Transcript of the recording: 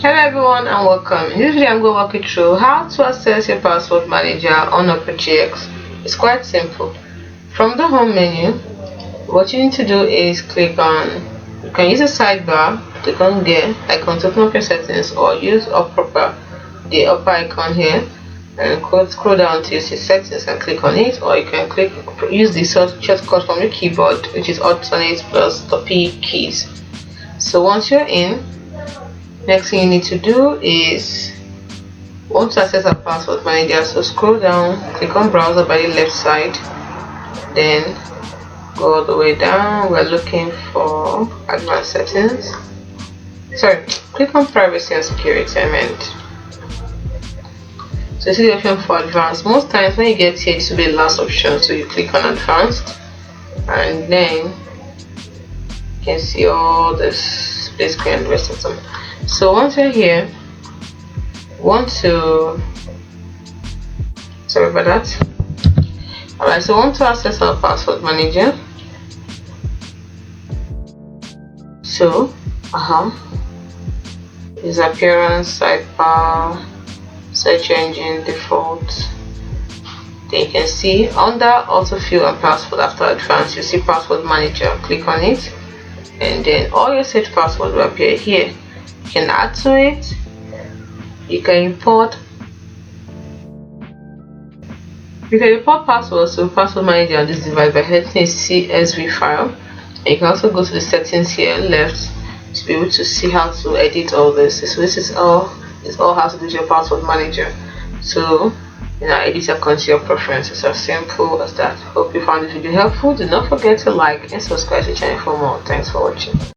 Hello everyone and welcome. In this video I'm going to walk you through how to access your password manager on OpenGX. It's quite simple. From the home menu, what you need to do is click on, you can use a sidebar, click on there, icon to open up your settings, or use the upper icon here and scroll down to see settings and click on it, or you can use the shortcut from your keyboard, which is alternate plus the P keys. So once you're in, next thing you need to do is want to access our password manager. So scroll down, click on browser by the left side, then go all the way down. We're looking for advanced settings. Sorry, click on privacy and security. I meant. So you see the option for advanced. Most times when you get here, this will be the last option. So you click on advanced, and then you can see all this split screen and the rest of them. So once you're here, sorry about that. Alright, so want to access our password manager. So is appearance, sidebar, search engine, default. Then you can see under autofill and password after advanced, you see password manager. Click on it, and then all your set password will appear here. You can add to it, you can import passwords to password manager on this device by hitting a CSV file. And you can also go to the settings here left to be able to see how to edit all this. So this is all how to do your password manager. So edit according to your preferences. As simple as that. Hope you found this video helpful. Do not forget to like and subscribe to the channel for more. Thanks for watching.